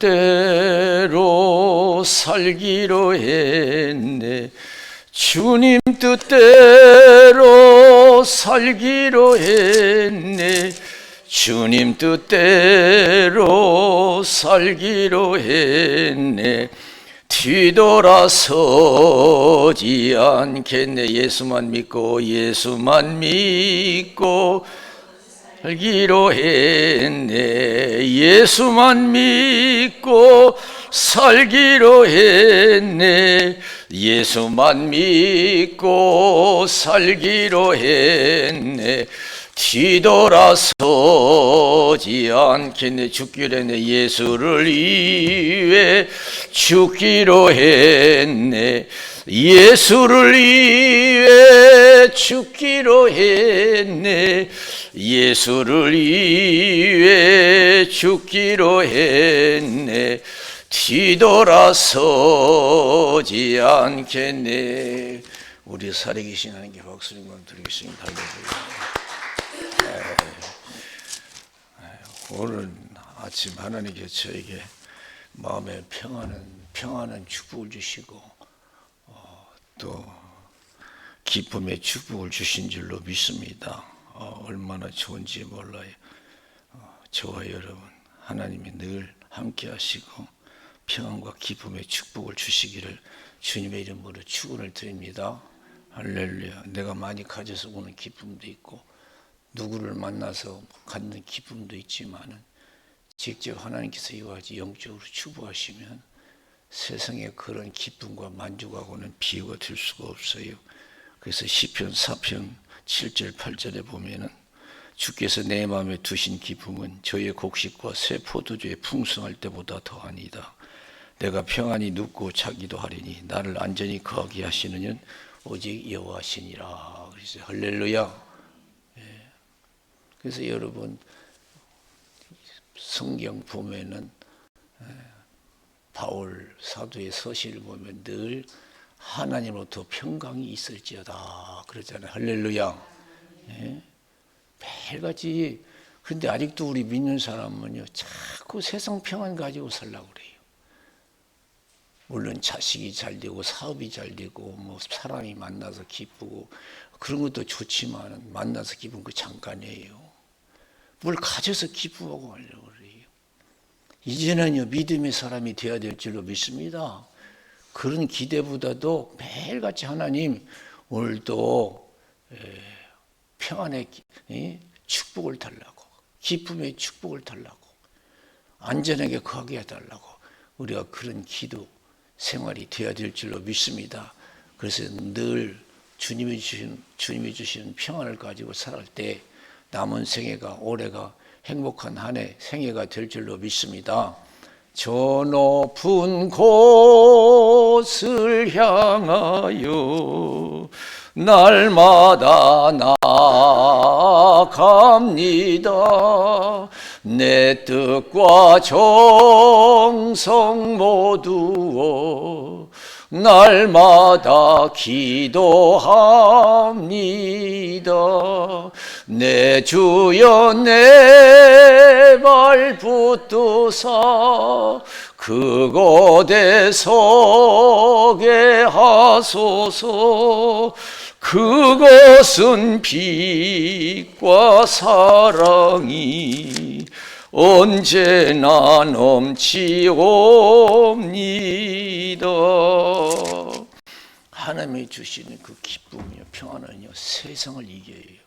뜻대로 살기로 했네. 주님 뜻대로 살기로 했네. 주님 뜻대로 살기로 했네. 뒤돌아서지 않겠네. 예수만 믿고 살기로 했네. 예수만 믿고 살기로 했네. 예수만 믿고 살기로 했네. 뒤돌아서지 않겠네. 죽기로 했네. 예수를 위해 죽기로 했네. 예수를 위해 죽기로 했네. 예수를 위해 죽기로 했네. 뒤돌아서지 않겠네. 우리 살아계신 하나님께 박수를 드리겠습니다. 오늘 아침 하나님께 저에게 마음에 평안한 축복을 주시고 또 기쁨의 축복을 주신 줄로 믿습니다. 얼마나 좋은지 몰라요. 저와 여러분 하나님이 늘 함께 하시고 평안과 기쁨의 축복을 주시기를 주님의 이름으로 축원을 드립니다. 할렐루야. 내가 많이 가져서 오는 기쁨도 있고 누구를 만나서 갖는 기쁨도 있지만은 직접 하나님께서 이와 같이 영적으로 축복하시면 세상에 그런 기쁨과 만족하고는 비교가 될 수가 없어요. 그래서 시편 4편 7절 8절에 보면은 주께서 내 마음에 두신 기쁨은 저의 곡식과 새 포도주의 풍성할 때보다 더하니다. 내가 평안히 눕고 자기도 하리니 나를 안전히 거하게 하시는 이는 오직 여호와시니라. 그래서 할렐루야. 그래서 여러분 성경 보면은 바울 사도의 서신을 보면 늘 하나님으로부터 평강이 있을지어다 그러잖아요. 할렐루야. 매일같이. 그런데 아직도 우리 믿는 사람은요 자꾸 세상 평안 가지고 살려고 그래요. 물론 자식이 잘 되고 사업이 잘 되고 뭐 사람이 만나서 기쁘고 그런 것도 좋지만 만나서 기쁜 거 잠깐이에요. 뭘 가져서 기뻐하고 하려고 그래요. 이제는요 믿음의 사람이 되어야 될 줄로 믿습니다. 그런 기대보다도 매일같이 하나님 오늘도 평안의 축복을 달라고, 기쁨의 축복을 달라고, 안전하게 거하게 해달라고 우리가 그런 기도 생활이 되어야 될 줄로 믿습니다. 그래서 늘 주님이 주시는 평안을 가지고 살아갈 때 남은 생애가 올해가 행복한 한 해 생애가 될 줄로 믿습니다. 저 높은 곳을 향하여 날마다 나아갑니다. 내 뜻과 정성 모두어 날마다 기도합니다. 내 주여 내 발 붙드사 그곳에 서게 하소서. 그것은 빛과 사랑이 언제나 넘치옵니다. 하나님이 주시는 그 기쁨이요 평안은요 세상을 이겨요.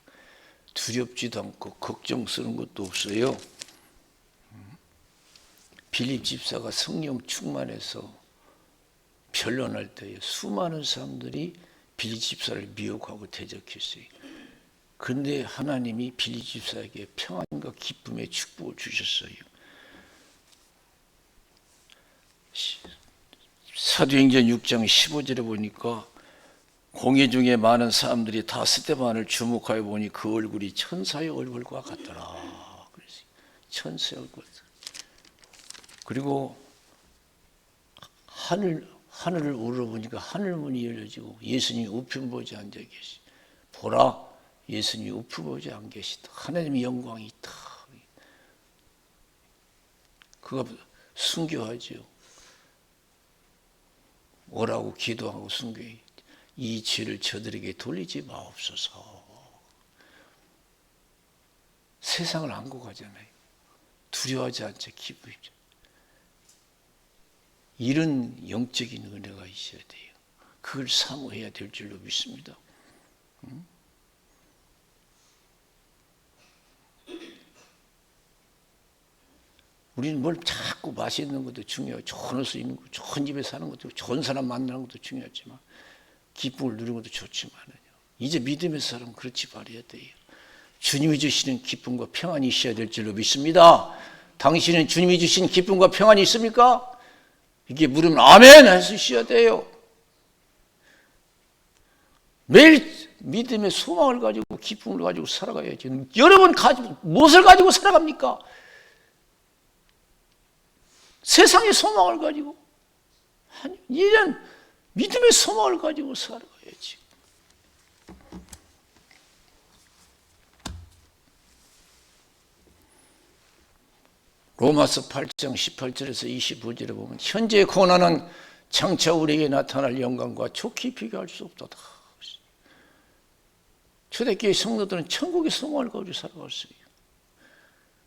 두렵지도 않고 걱정스러운 것도 없어요. 빌립 집사가 성령 충만해서 변론할 때에 수많은 사람들이 빌립 집사를 미혹하고 대적했어요. 그런데 하나님이 빌립 집사에게 평안과 기쁨의 축복을 주셨어요. 사도행전 6장 15절에 보니까 공회 중에 많은 사람들이 다 스데반을 주목하여 보니 그 얼굴이 천사의 얼굴과 같더라. 그래서 천사의 얼굴. 그리고 하늘을 우러보니까 하늘문이 열려지고 예수님이 우편보좌에 앉아 계시. 보라, 예수님이 우편보좌에 앉아 계시다. 하나님의 영광이 있다. 그가 순교하죠. 오라고 기도하고 순교해. 이 죄를 저들에게 돌리지 마옵소서. 세상을 안고 가잖아요. 두려워하지 않자 기쁘죠. 이런 영적인 은혜가 있어야 돼요. 그걸 사모해야 될 줄로 믿습니다. 우리는 뭘 자꾸 맛있는 것도 중요해요. 좋은 옷을 입는 것, 좋은 집에 사는 것도, 좋은 사람 만나는 것도 중요하지만 기쁨을 누리는 것도 좋지만요. 이제 믿음의 사람은 그렇지 말아야 돼요. 주님이 주시는 기쁨과 평안이 있어야 될 줄로 믿습니다. 당신은 주님이 주신 기쁨과 평안이 있습니까? 이게 물으면 아멘 할 수 있어야 돼요. 매일 믿음의 소망을 가지고 기쁨을 가지고 살아가야지. 여러분 무엇을 가지고 살아갑니까? 세상의 소망을 가지고. 아니, 이런 믿음의 소망을 가지고 살아가야지. 로마서 8장 18절에서 25절에 보면 현재의 고난은 장차 우리에게 나타날 영광과 좋게 비교할 수 없도다. 초대교회 성도들은 천국의 소망을 가지고 살아갔어요.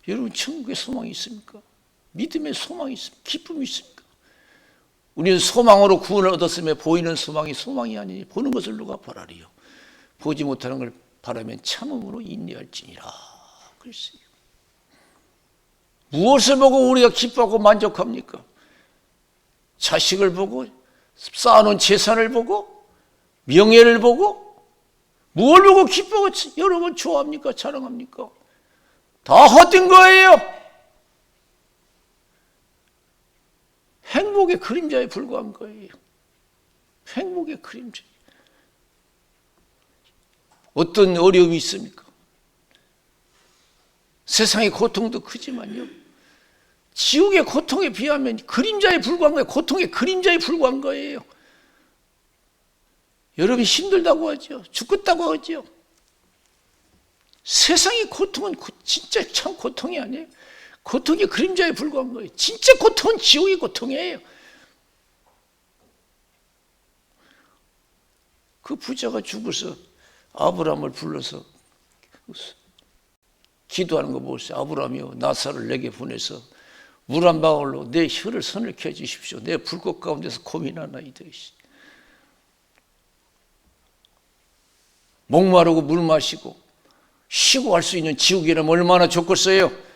여러분 천국의 소망이 있습니까? 믿음의 소망이 있습니까? 기쁨이 있습니까? 우리는 소망으로 구원을 얻었으며 보이는 소망이 아니니 보는 것을 누가 바라리요. 보지 못하는 걸 바라면 참음으로 인내할지니라. 그랬어요. 무엇을 보고 우리가 기뻐하고 만족합니까? 자식을 보고, 쌓아놓은 재산을 보고, 명예를 보고, 무엇을 보고 기뻐하고 여러분 좋아합니까? 자랑합니까? 다 헛된 거예요. 행복의 그림자에 불과한 거예요. 행복의 그림자. 어떤 어려움이 있습니까? 세상의 고통도 크지만요. 지옥의 고통에 비하면 그림자에 불과한 거예요. 고통의 그림자에 불과한 거예요. 여러분이 힘들다고 하죠. 죽겠다고 하죠. 세상의 고통은 진짜 참 고통이 아니에요. 고통의 그림자에 불과한 거예요. 진짜 고통은 지옥의 고통이에요. 그 부자가 죽어서 아브라함을 불러서 기도하는 거 보세요. 아브라함이요, 나사를 내게 보내서 물 한 방울로 내 혀를 선을케 해 주십시오. 내 불꽃 가운데서 고민하나이다. 목마르고 물 마시고 쉬고 할 수 있는 지옥이라면 얼마나 좋겠어요.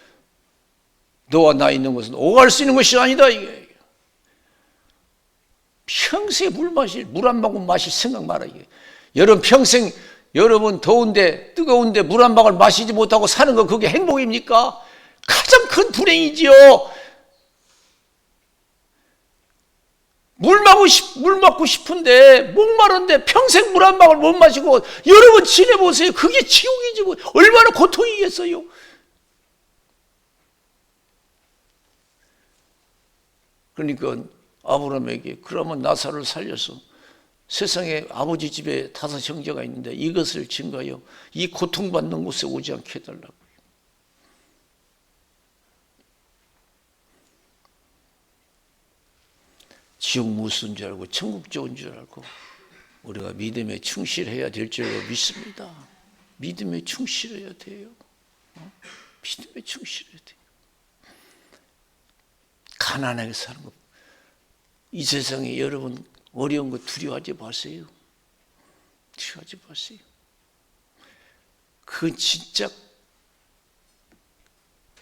너와 나 있는 것은 오갈 수 있는 것이 아니다. 이게 평생 물 한 방울 마실 생각 마라. 이게 여러분 평생 여러분 더운데 뜨거운데 물 한 방울 마시지 못하고 사는 거 그게 행복입니까? 가장 큰 불행이지요. 물 먹고 싶은데 목마른데 평생 물 한 방울 못 마시고 여러분 지내보세요. 그게 지옥이지 뭐. 얼마나 고통이겠어요. 그러니까 아브라함에게 그러면 나사로를 살려서 세상에 아버지 집에 5 형제가 있는데 이것을 증거하여 이 고통받는 곳에 오지 않게 해달라고. 지옥 무슨 줄 알고 천국 좋은 줄 알고 우리가 믿음에 충실해야 될 줄로 믿습니다. 믿음에 충실해야 돼요. 믿음에 충실해야 돼요. 가난하게 사는 것. 이 세상에 여러분 어려운 거 두려워하지 마세요. 두려워하지 마세요. 그건 진짜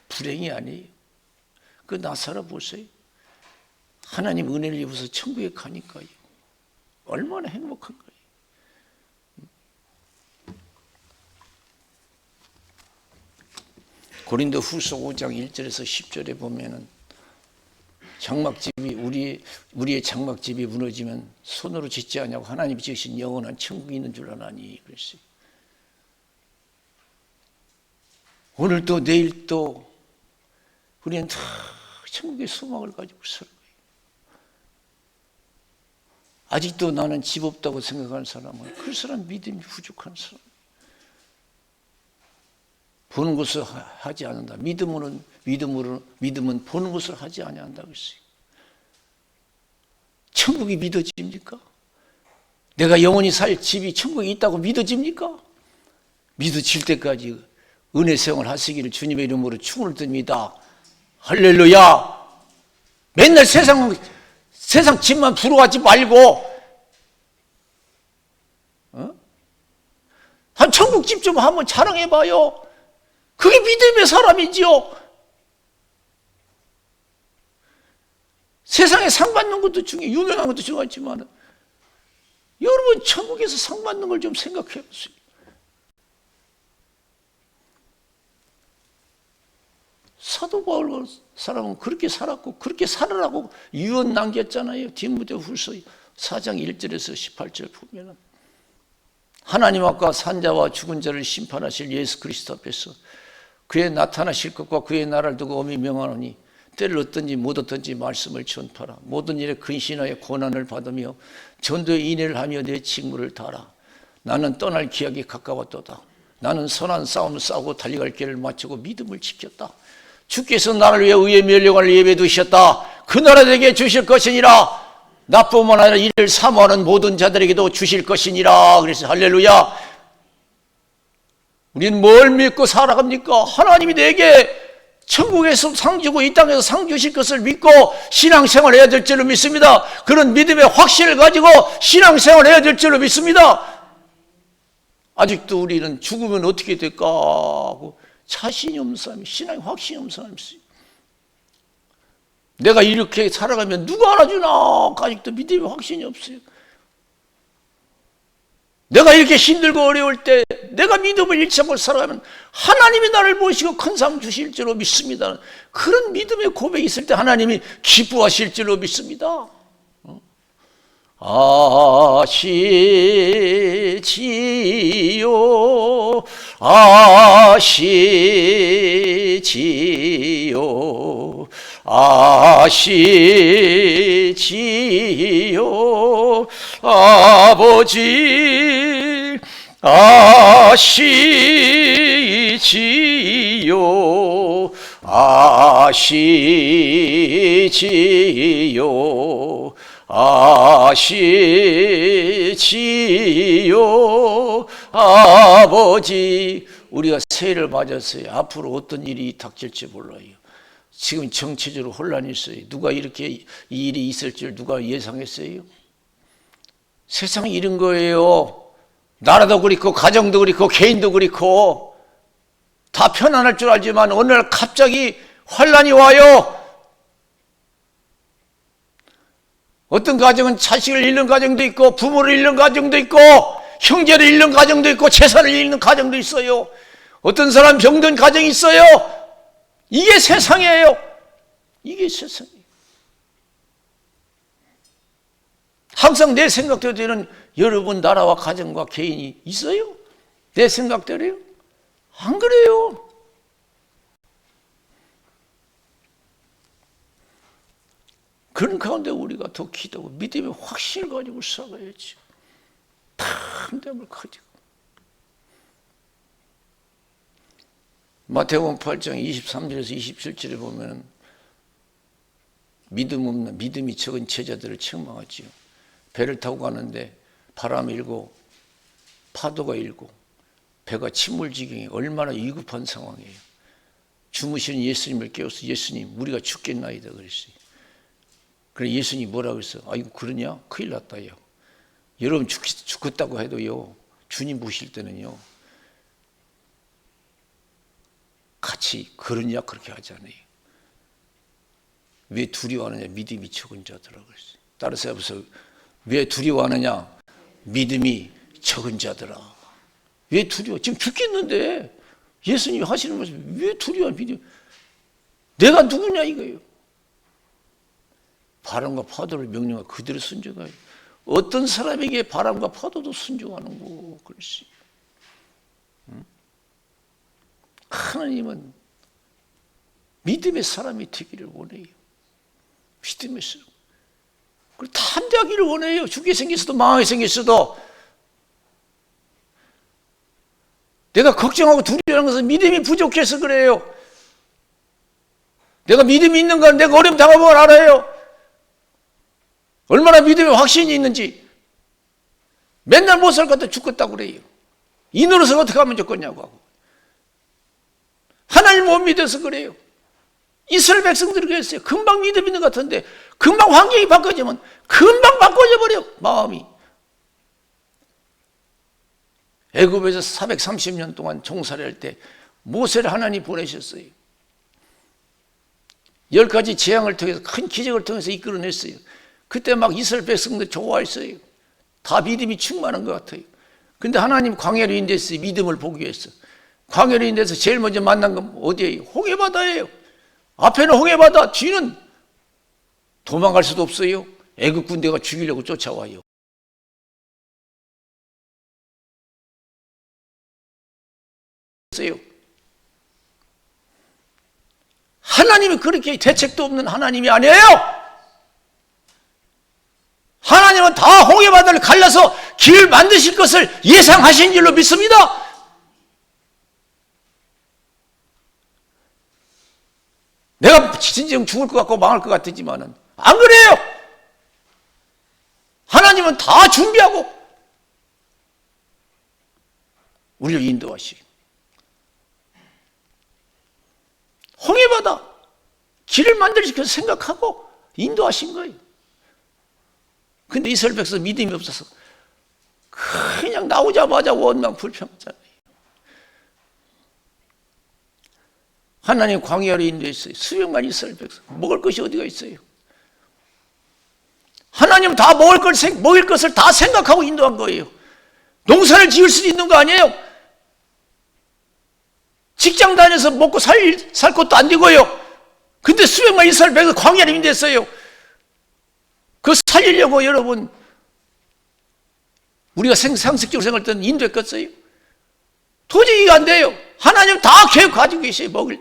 불행이 아니에요. 그 나사로 보세요. 하나님 은혜를 입어서 천국에 가니까요. 얼마나 행복한 거예요. 고린도 후서 5장 1절에서 10절에 보면은 장막집이 우리의 장막집이 무너지면 손으로 짓지 않냐고 하나님이 지으신 영원한 천국이 있는 줄 아나니 그랬어요. 오늘 또 내일 또 우리는 다 천국의 소망을 가지고 살아가요. 아직도 나는 집 없다고 생각하는 사람은 그 사람 믿음이 부족한 사람. 보는 것을 하지 않는다. 믿음은 보는 것을 하지 아니한다 그랬어요. 천국이 믿어집니까? 내가 영원히 살 집이 천국에 있다고 믿어집니까? 믿어질 때까지 은혜 생활 하시기를 주님의 이름으로 축원을 드립니다. 할렐루야. 맨날 세상 집만 부러워하지 말고 한 천국 집 좀 한번 자랑해봐요. 그게 믿음의 사람이지요. 세상에 상 받는 것도 유명한 것도 중요하지만 여러분 천국에서 상 받는 걸 좀 생각해 보세요. 사도 바울 사람은 그렇게 살았고 그렇게 살으라고 유언 남겼잖아요. 디모데후서 4장 1절에서 18절 보면은 하나님 앞과 산자와 죽은 자를 심판하실 예수 그리스도 앞에서 그의 나타나실 것과 그의 나라를 두고 엄히 명하노니 때를 얻든지 못 얻든지 말씀을 전파라. 모든 일에 근신하여 고난을 받으며 전도의 인내를 하며 내 직무를 다하라. 나는 떠날 기약이 가까웠도다. 나는 선한 싸움을 싸우고 달려갈 길을 마치고 믿음을 지켰다. 주께서 나를 위해 의의 멸령을 예배해 두셨다. 그 나라 내게 주실 것이니라. 나뿐만 아니라 이를 사모하는 모든 자들에게도 주실 것이니라. 그래서 할렐루야. 우리는 뭘 믿고 살아갑니까? 하나님이 내게 천국에서 상 주고 이 땅에서 상 주실 것을 믿고 신앙생활을 해야 될 줄로 믿습니다. 그런 믿음의 확신을 가지고 신앙생활을 해야 될 줄로 믿습니다. 아직도 우리는 죽으면 어떻게 될까 하고 자신이 없는 사람이, 신앙에 확신이 없는 사람이 있어요. 내가 이렇게 살아가면 누가 알아주나? 아직도 믿음의 확신이 없어요. 내가 이렇게 힘들고 어려울 때 내가 믿음을 잃지 않고 살아가면 하나님이 나를 모시고 큰 상 주실 줄로 믿습니다. 그런 믿음의 고백이 있을 때 하나님이 기뻐하실 줄로 믿습니다. 아시지요 아시지요 아시지요 아버지 아시지요 아시지요 아시지요 아버지. 우리가 새해를 맞았어요. 앞으로 어떤 일이 닥칠지 몰라요. 지금 정치적으로 혼란이 있어요. 누가 이렇게 이 일이 있을 줄 누가 예상했어요? 세상이 이런 거예요. 나라도 그렇고 가정도 그렇고 개인도 그렇고 다 편안할 줄 알지만 어느 날 갑자기 혼란이 와요. 어떤 가정은 자식을 잃는 가정도 있고 부모를 잃는 가정도 있고 형제를 잃는 가정도 있고 재산을 잃는 가정도 있어요. 어떤 사람 병든 가정이 있어요. 이게 세상이에요. 이게 세상이에요. 항상 내 생각대로 되는 여러분 나라와 가정과 개인이 있어요? 내 생각대로요? 안 그래요. 그런 가운데 우리가 더 기도하고 믿음의 확신을 가지고 살아야지. 담대함을 가지고. 마태복음 8장 23절에서 27절에 보면 믿음이 적은 제자들을 책망하지요. 배를 타고 가는데 바람이 일고 파도가 일고 배가 침몰지경에 얼마나 위급한 상황이에요. 주무시는 예수님을 깨워서 예수님 우리가 죽겠나이다 그랬어요. 그래 예수님이 뭐라고 했어요? 아이고 그러냐? 큰일 났다요. 여러분 죽겠다고 해도요 주님 보실 때는요 같이 그러냐 그렇게 하잖아요. 왜 두려워하느냐? 믿음이 적은 자들아 그랬어요. 따라서 해보세요. 왜 두려워하느냐? 믿음이 적은 자들아. 왜 두려워? 지금 죽겠는데 예수님이 하시는 말씀 왜 두려워? 믿음. 내가 누구냐 이거예요. 바람과 파도를 명령하고 그대로 순종해요. 어떤 사람에게 바람과 파도도 순종하는 거 그랬어요. 하나님은 믿음의 사람이 되기를 원해요. 믿음의 사람. 그리고 담대하기를 원해요. 죽게 생겼어도 망하게 생겼어도 내가 걱정하고 두려워하는 못하는 것은 믿음이 부족해서 그래요. 내가 믿음이 있는가, 내가 어려움 당하면 알아요. 얼마나 믿음에 확신이 있는지. 맨날 못 살 것 같아 죽겠다고 그래요. 이 노릇을 어떻게 하면 좋겠냐고 하고. 하나님 못 믿어서 그래요. 이스라엘 백성들이 그랬어요. 금방 믿음 있는 것 같은데 금방 환경이 바꿔지면 금방 바꿔져 버려 마음이. 애굽에서 430년 동안 종살이 할 때 모세를 하나님 보내셨어요. 10가지 재앙을 통해서 큰 기적을 통해서 이끌어냈어요. 그때 막 이스라엘 백성들 좋아했어요. 다 믿음이 충만한 것 같아요. 근데 하나님 광야로 인도했어요. 믿음을 보기 위해서. 광야로 인도해서 제일 먼저 만난 건 어디예요? 홍해바다예요. 앞에는 홍해바다, 뒤는 도망갈 수도 없어요. 애굽 군대가 죽이려고 쫓아와요. 하나님이 그렇게 대책도 없는 하나님이 아니에요. 하나님은 다 홍해바다를 갈라서 길을 만드실 것을 예상하신 줄로 믿습니다. 내가 진정 죽을 것 같고 망할 것 같지만은 안 그래요. 하나님은 다 준비하고 우리를 인도하시고 홍해바다 길을 만들기 위해서 생각하고 인도하신 거예요. 근데 이스라엘 백성 믿음이 없어서 그냥 나오자마자 원망 불평하잖아요. 하나님 광야로 인도했어요. 수백만 이스라엘 백성 먹을 것이 어디가 있어요? 하나님 다 먹을 것을 다 생각하고 인도한 거예요. 농사를 지을 수 있는 거 아니에요? 직장 다녀서 먹고 살 것도 안 되고요. 근데 수백만 이스라엘 백성 광야로 인도했어요. 그거 살리려고 여러분 우리가 상식적으로 생각할 때는 인도했겠어요? 도저히 안 돼요. 하나님 다 계획 가지고 계셔요. 먹일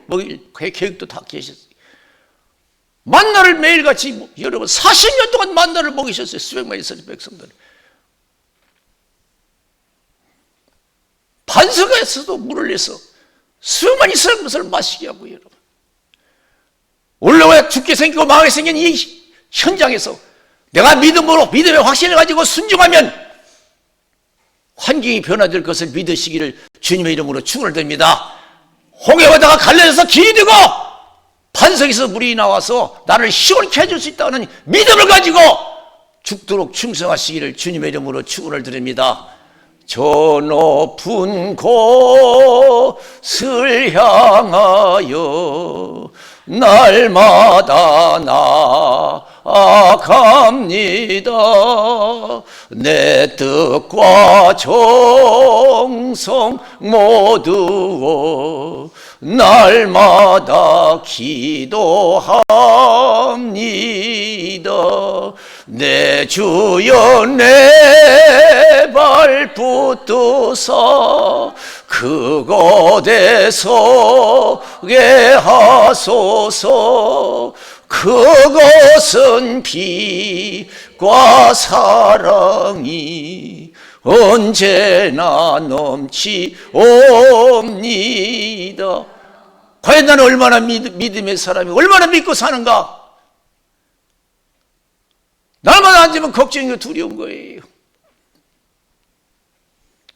계획도 다 계셨어요. 만나를 매일같이 여러분 40년 동안 만나를 먹이셨어요. 수백만 이스라엘 백성들. 반석에서도 물을 내서 수백만 이스라엘 백성을 마시게 하고 여러분. 올라와야 죽게 생기고 망하게 생긴 이 현장에서 내가 믿음의 확신을 가지고 순종하면 환경이 변화될 것을 믿으시기를 주님의 이름으로 축원을 드립니다. 홍해바다가 갈라져서 길이 되고 반석에서 물이 나와서 나를 시원케 해줄 수 있다는 믿음을 가지고 죽도록 충성하시기를 주님의 이름으로 축원을 드립니다. 저 높은 곳을 향하여 날마다 나아갑니다. 내 뜻과 정성 모두어 날마다 기도합니다. 내 주여 내 발 붙드사 그곳에 서게 하소서. 그것은 빛과 사랑이 언제나 넘치옵니다. 과연 나는 얼마나 믿음의 사람이 얼마나 믿고 사는가? 날마다 앉으면 걱정이고 두려운 거예요.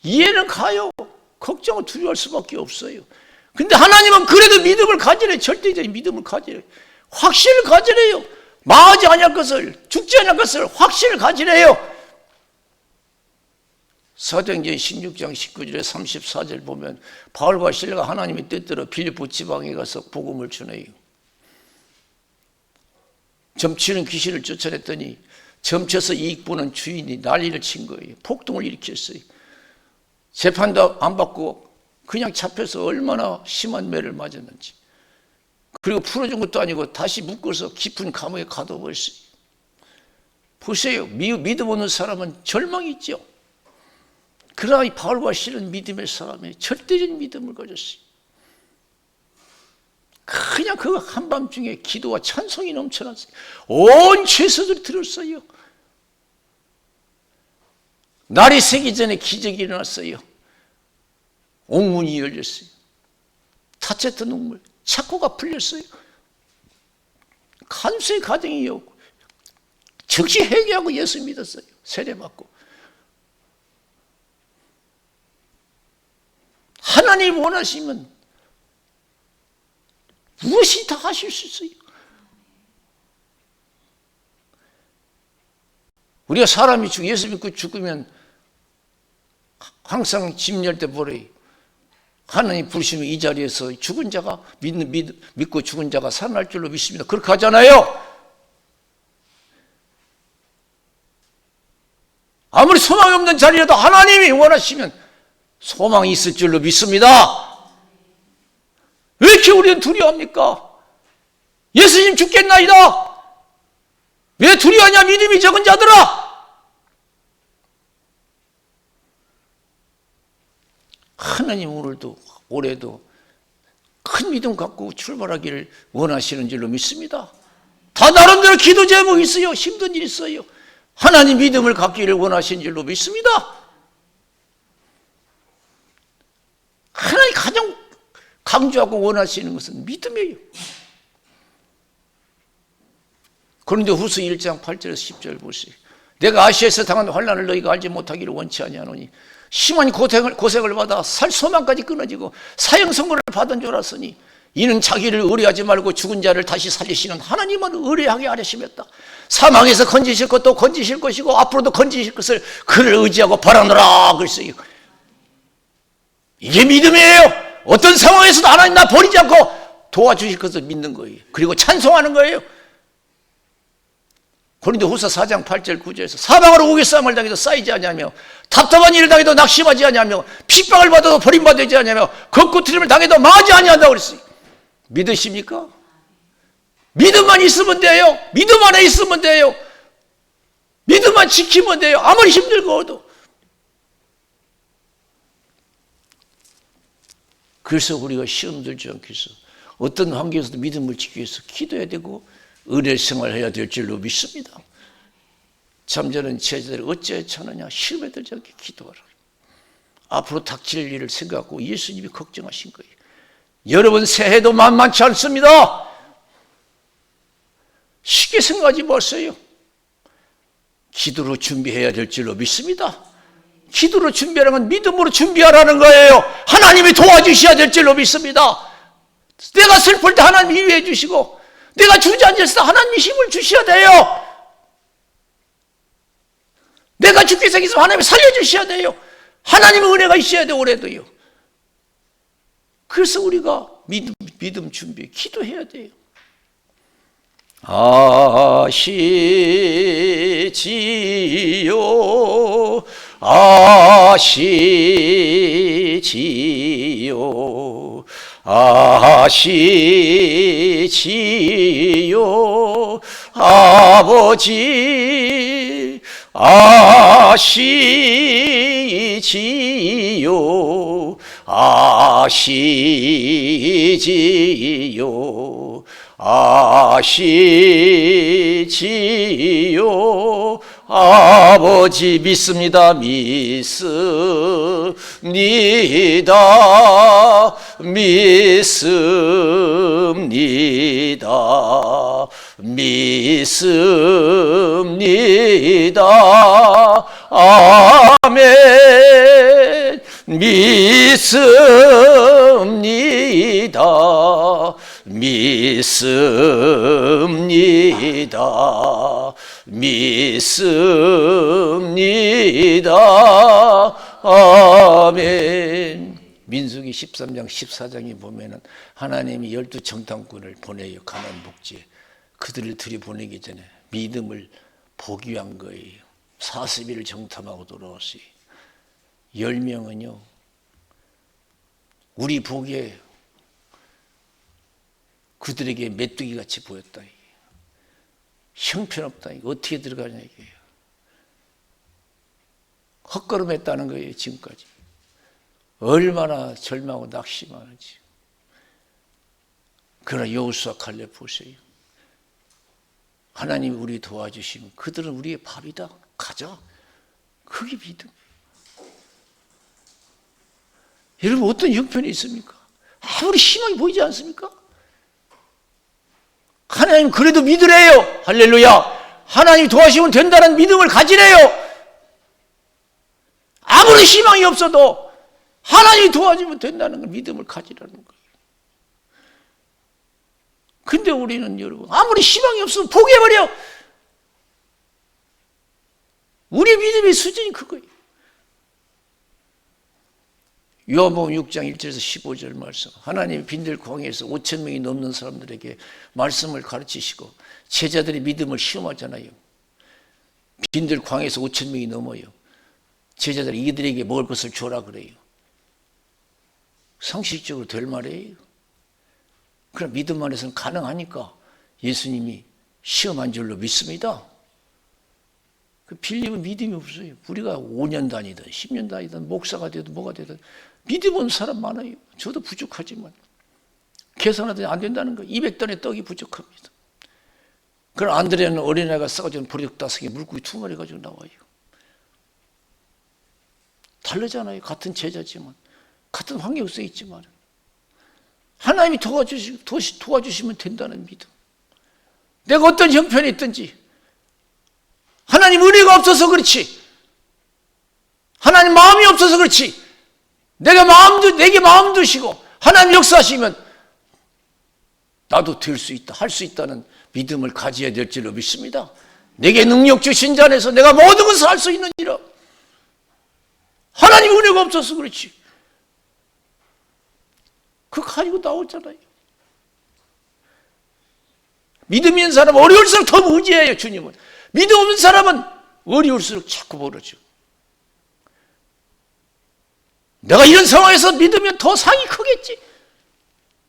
이해는 가요. 걱정은 두려워할 수밖에 없어요. 근데 하나님은 그래도 믿음을 가지래. 절대적인 믿음을 가지래. 확신을 가지래요. 망하지 않을 것을, 죽지 않을 것을 확신을 가지래요. 사도행전 16장 19절에 34절 보면 바울과 실라가 하나님의 뜻대로 빌립보 지방에 가서 복음을 전해요. 점치는 귀신을 쫓아냈더니 점쳐서 이익 보는 주인이 난리를 친 거예요. 폭동을 일으켰어요. 재판도 안 받고 그냥 잡혀서 얼마나 심한 매를 맞았는지. 그리고 풀어준 것도 아니고 다시 묶어서 깊은 감옥에 가둬버렸어요. 보세요. 믿음 없는 사람은 절망이 있죠. 그러나 이 바울과 실은 믿음의 사람이 절대적인 믿음을 가졌어요. 그냥 그 한밤중에 기도와 찬송이 넘쳐났어요. 온 죄수들이 들었어요. 날이 새기 전에 기적이 일어났어요. 옥문이 열렸어요. 다쳤던 눈물, 착고가 풀렸어요. 간수의 가정이었고 즉시 회개하고 예수 믿었어요. 세례받고. 하나님 원하시면 무엇이 다 하실 수 있어요. 우리가 사람이 예수 믿고 죽으면 항상 집 열 때 뭐래요? 하나님 부르시면 이 자리에서 죽은 자가 믿고 죽은 자가 살아날 줄로 믿습니다. 그렇게 하잖아요. 아무리 소망이 없는 자리라도 하나님이 원하시면 소망이 있을 줄로 믿습니다. 왜 이렇게 우리는 두려워합니까? 예수님 죽겠나이다. 왜 두려워하냐? 믿음이 적은 자들아. 하나님 오늘도 올해도 큰 믿음 갖고 출발하기를 원하시는 줄로 믿습니다. 다 나름대로 기도 제목이 있어요. 힘든 일 있어요. 하나님 믿음을 갖기를 원하시는 줄로 믿습니다. 하나님 가장 강조하고 원하시는 것은 믿음이에요. 그런데 후서 1장 8절에서 10절 보세요. 내가 아시아에서 당한 환난을 너희가 알지 못하기를 원치 아니하노니 심한 고생을 받아 살 소망까지 끊어지고 사형 선고를 받은 줄 알았으니 이는 자기를 의뢰하지 말고 죽은 자를 다시 살리시는 하나님은 의뢰하게 하려심했다. 사망에서 건지실 것도 건지실 것이고 앞으로도 건지실 것을 그를 의지하고 바라노라 그랬어요. 이게 믿음이에요. 어떤 상황에서도 하나님 나 버리지 않고 도와주실 것을 믿는 거예요. 그리고 찬송하는 거예요. 고린도후서 4장 8절 9절에서 사방으로 우겨싸움을 당해도 쌓이지 아니하며 답답한 일을 당해도 낙심하지 아니하며 핍박을 받아도 버림받지 아니하며 겉구트림을 당해도 망하지 아니한다고 그랬어요. 믿으십니까? 믿음만 있으면 돼요. 믿음 안에 있으면 돼요. 믿음만 지키면 돼요. 아무리 힘들고도. 그래서 우리가 시험 들지 않기 위해서 어떤 환경에서도 믿음을 지키기 위해서 기도해야 되고 은혜 생활해야 될 줄로 믿습니다. 참 저는 제자들이 어찌하여 차느냐 시험에 들지 않게 기도하라. 앞으로 닥칠 일을 생각하고 예수님이 걱정하신 거예요. 여러분 새해도 만만치 않습니다. 쉽게 생각하지 마세요. 기도로 준비해야 될 줄로 믿습니다. 기도로 준비하는 건 믿음으로 준비하라는 거예요. 하나님이 도와주셔야 될 줄로 믿습니다. 내가 슬플 때 하나님이 위로해 주시고 내가 주저앉았을 때 하나님이 힘을 주셔야 돼요. 내가 죽게 생겼으면 하나님이 살려주셔야 돼요. 하나님의 은혜가 있어야 돼요. 올해도요. 그래서 우리가 믿음 준비 기도해야 돼요. 아시지요 아시지요 아시지요 아버지 아시지요 아시지요 아시지요 아버지 믿습니다. 믿습니다. 믿습니다. 믿습니다. 아멘. 믿습니다. 믿습니다. 믿습니다. 아멘. 민수기 13장 14장에 보면은 하나님이 12정탐꾼을 보내요. 가나안 복지에. 그들을 들이보내기 전에 믿음을 보기 위한 거예요. 40일을 정탐하고 돌아왔어요. 10명은요 우리 보기에 그들에게 메뚜기 같이 보였다. 형편없다. 어떻게 들어가냐 이게요. 헛걸음했다는 거예요. 지금까지. 얼마나 절망하고 낙심하는지. 그러나 여호수아 칼렙 보세요. 하나님이 우리 도와주시면 그들은 우리의 밥이다. 가자. 그게 믿음. 여러분 어떤 형편이 있습니까? 아무리 희망이 보이지 않습니까? 하나님 그래도 믿으래요. 할렐루야. 하나님이 도와주시면 된다는 믿음을 가지래요. 아무리 희망이 없어도 하나님이 도와주면 된다는 믿음을 가지라는 거예요. 근데 우리는 여러분 아무리 희망이 없으면 포기해버려. 우리 믿음의 수준이 그거예요. 요한복음 6장 1절에서 15절 말씀. 하나님이 빈들 광야에서 5천 명이 넘는 사람들에게 말씀을 가르치시고 제자들이 믿음을 시험하잖아요. 빈들 광야에서 5천 명이 넘어요. 제자들이 이들에게 먹을 것을 줘라 그래요. 상식적으로 될 말이에요. 그럼 믿음 안에서는 가능하니까 예수님이 시험한 줄로 믿습니다. 그 빌립은 믿음이 없어요. 우리가 5년 다니든 10년 다니든 목사가 되든 뭐가 되든 믿음 없는 사람 많아요. 저도 부족하지만 계산하더니 안 된다는 거예요. 200단의 떡이 부족합니다. 그럼 안드레는 어린애가 싸가지고 보리떡 5개 물고기 2마리 가지고 나와요. 다르잖아요. 같은 제자지만 같은 환경 속에 있지만 하나님이 도와주시면 된다는 믿음. 내가 어떤 형편이 있든지 하나님 은혜가 없어서 그렇지, 하나님 마음이 없어서 그렇지, 내게 마음 두시고 하나님 역사하시면 나도 될 수 있다, 할 수 있다는 믿음을 가져야 될 줄로 믿습니다. 내게 능력 주신 자 안에서 내가 모든 것을 할 수 있느니라. 하나님 은혜가 없어서 그렇지. 그거 가지고 나오잖아요. 믿음 있는 사람은 어려울수록 더 의지해요, 주님은. 믿음 없는 사람은 어려울수록 자꾸 모르죠. 내가 이런 상황에서 믿으면 더 상이 크겠지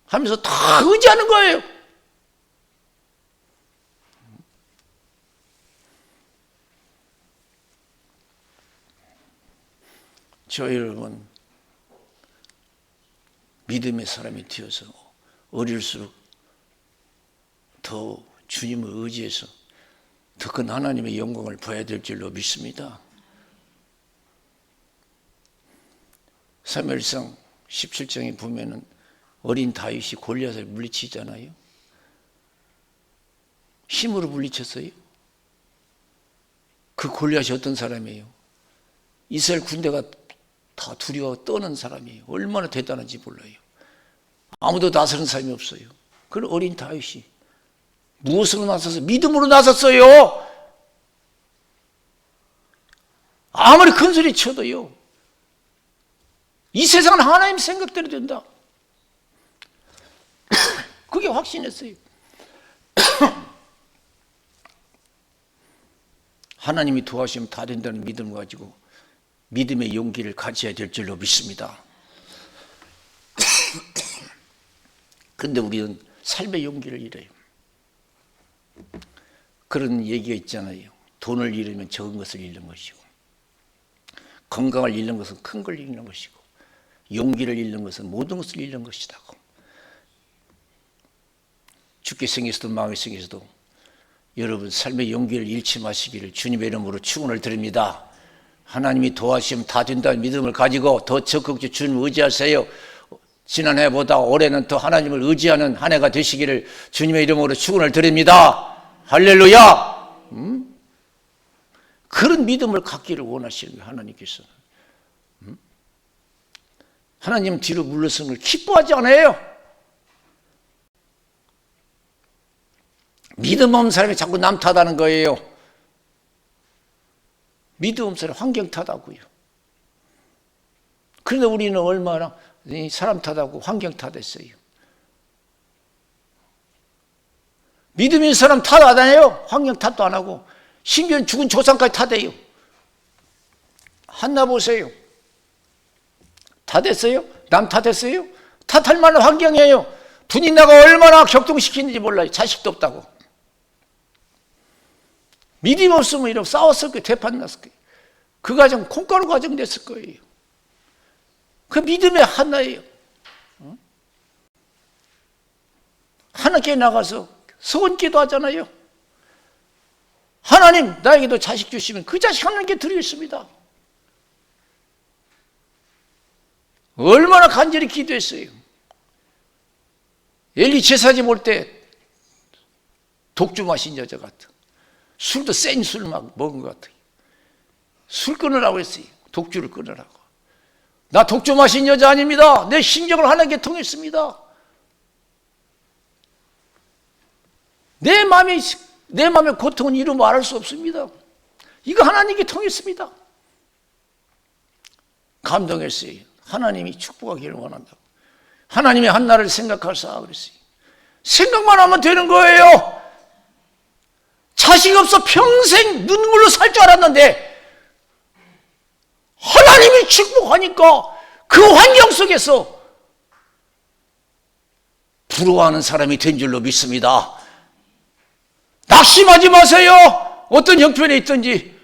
하면서 다 의지하는 거예요. 저 여러분, 믿음의 사람이 되어서 어릴수록 더 주님을 의지해서 더 큰 하나님의 영광을 봐야 될 줄로 믿습니다. 사무엘상 17장에 보면은 어린 다윗이 골리앗을 물리치잖아요. 힘으로 물리쳤어요. 그 골리앗이 어떤 사람이에요? 이스라엘 군대가 다 두려워 떠는 사람이에요. 얼마나 대단한지 몰라요. 아무도 나서는 사람이 없어요. 그런 어린 다윗이 무엇으로 나섰어요? 믿음으로 나섰어요. 아무리 큰 소리 쳐도요, 이 세상은 하나님 생각대로 된다. 그게 확신했어요. 하나님이 도와주시면 다 된다는 믿음을 가지고 믿음의 용기를 가져야 될 줄로 믿습니다. 근데 우리는 삶의 용기를 잃어요. 그런 얘기가 있잖아요. 돈을 잃으면 적은 것을 잃는 것이고, 건강을 잃는 것은 큰 걸 잃는 것이고, 용기를 잃는 것은 모든 것을 잃는 것이라고. 죽게 생겨서도 마음에 생겨서도 여러분 삶의 용기를 잃지 마시기를 주님의 이름으로 축원을 드립니다. 하나님이 도와주시면 다 된다는 믿음을 가지고 더 적극적으로 주님을 의지하세요. 지난해보다 올해는 더 하나님을 의지하는 한 해가 되시기를 주님의 이름으로 축원을 드립니다. 할렐루야. 그런 믿음을 갖기를 원하시는 거예요. 하나님께서는. 하나님은 뒤로 물러서는 걸 기뻐하지 않아요. 믿음 없는 사람이 자꾸 남 탓하는 거예요. 믿음 없는 사람이 환경 탓하고요. 그런데 우리는 얼마나 사람 탓하고 환경 탓했어요. 믿음 있는 사람 탓 안 해요. 환경 탓도 안 하고 심지어 죽은 조상까지 탓해요. 한나 보세요. 탓했어요? 남 탓했어요? 탓할 만한 환경이에요. 분인나가 얼마나 격동시키는지 몰라요. 자식도 없다고. 믿음 없으면 이러고 싸웠을 거예요. 대판 났을 거예요. 그 가정 콩가루 가정 됐을 거예요. 그 믿음의 하나예요. 하나님께 나가서 서원기도 하잖아요. 하나님 나에게도 자식 주시면 그 자식 하나님께 드리겠습니다. 얼마나 간절히 기도했어요. 엘리 제사지 볼 때 독주 마신 여자 같아. 술도 센 술 막 먹은 것 같아. 술 끊으라고 했어요. 독주를 끊으라고. 나 독주 마신 여자 아닙니다. 내 심정을 하나님께 통했습니다. 내 마음의 고통은 이루 말할 수 없습니다. 이거 하나님께 통했습니다. 감동했어요. 하나님이 축복하기를 원한다고. 하나님이 한나를 생각하사 그랬어요. 생각만 하면 되는 거예요. 자식 없어 평생 눈물로 살 줄 알았는데 하나님이 축복하니까 그 환경 속에서 부러워하는 사람이 된 줄로 믿습니다. 낙심하지 마세요. 어떤 형편에 있든지.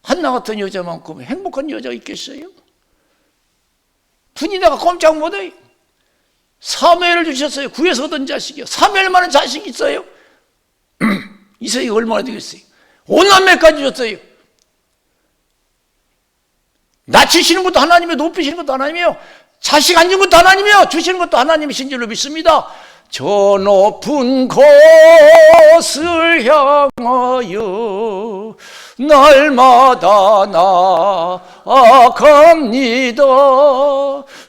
한나 같은 여자만큼 행복한 여자가 있겠어요? 분이다가 꼼짝 못해요. 사무엘을 주셨어요. 구에서 얻은 자식이요. 사무엘만한 자식이 있어요? 이삭이 얼마나 되겠어요? 오남매까지 줬어요. 낮추시는 것도 하나님이요, 높이시는 것도 하나님이요, 자식 안 준 것도 하나님이요, 주시는 것도 하나님이신 줄로 믿습니다. 저 높은 곳을 향하여 날마다 나아갑니다.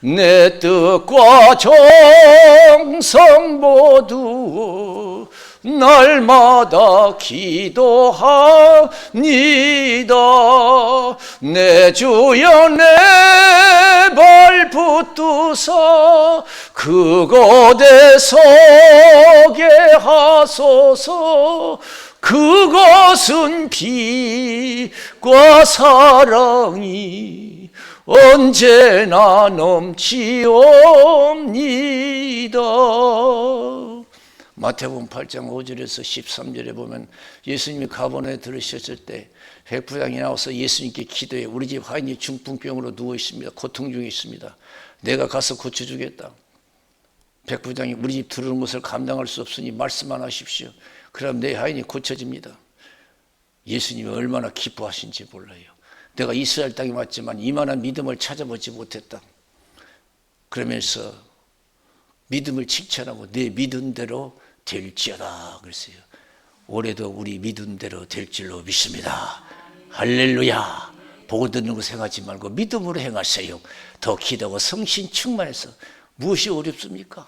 내 뜻과 정성 모두 날마다 기도합니다. 내 주여 내 발 붙드사 그곳에 서게 하소서. 그것은 빛과 사랑이 언제나 넘치옵니다. 마태복음 8장 5절에서 13절에 보면 예수님이 가버나움에 들으셨을 때 백부장이 나와서 예수님께 기도해. 우리 집 하인이 중풍병으로 누워 있습니다. 고통 중에 있습니다. 내가 가서 고쳐주겠다. 백부장이 우리 집 들어오는 것을 감당할 수 없으니 말씀만 하십시오. 그럼 내 하인이 고쳐집니다. 예수님이 얼마나 기뻐하신지 몰라요. 내가 이스라엘 땅에 왔지만 이만한 믿음을 찾아보지 못했다. 그러면서 믿음을 칭찬하고 내 믿은 대로 될지어다 그랬어요. 올해도 우리 믿은 대로 될 줄로 믿습니다. 할렐루야. 보고 듣는 거 생각하지 말고 믿음으로 행하세요. 더 기도하고 성신 충만해서. 무엇이 어렵습니까?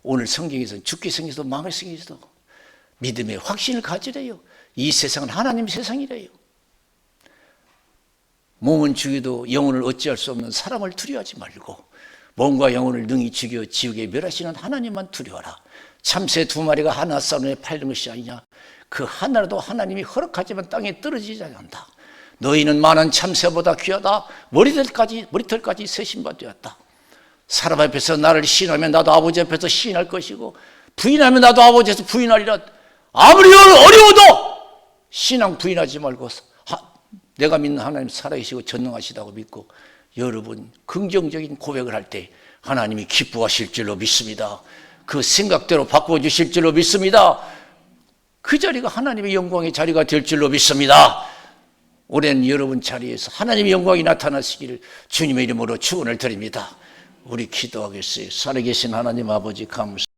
오늘 성경에서는 죽게 생겨서 망할 생겨서 믿음의 확신을 가지래요. 이 세상은 하나님 세상이래요. 몸은 죽여도 영혼을 어찌할 수 없는 사람을 두려워하지 말고 몸과 영혼을 능히 죽여 지옥에 멸하시는 하나님만 두려워하라. 참새 2마리가 하나 싸움에 팔린 것이 아니냐. 그 하나라도 하나님이 허락하지만 땅에 떨어지지 않는다. 너희는 많은 참새보다 귀하다. 머리털까지 세신받되었다. 사람 앞에서 나를 시인하면 나도 아버지 앞에서 시인할 것이고 부인하면 나도 아버지 앞에서 부인하리라. 아무리 어려워도 신앙 부인하지 말고 내가 믿는 하나님 살아계시고 전능하시다고 믿고 여러분 긍정적인 고백을 할 때 하나님이 기뻐하실 줄로 믿습니다. 그 생각대로 바꿔주실 줄로 믿습니다. 그 자리가 하나님의 영광의 자리가 될 줄로 믿습니다. 올해는 여러분 자리에서 하나님의 영광이 나타나시기를 주님의 이름으로 축원을 드립니다. 우리 기도하겠어요. 살아계신 하나님 아버지 감사합니다.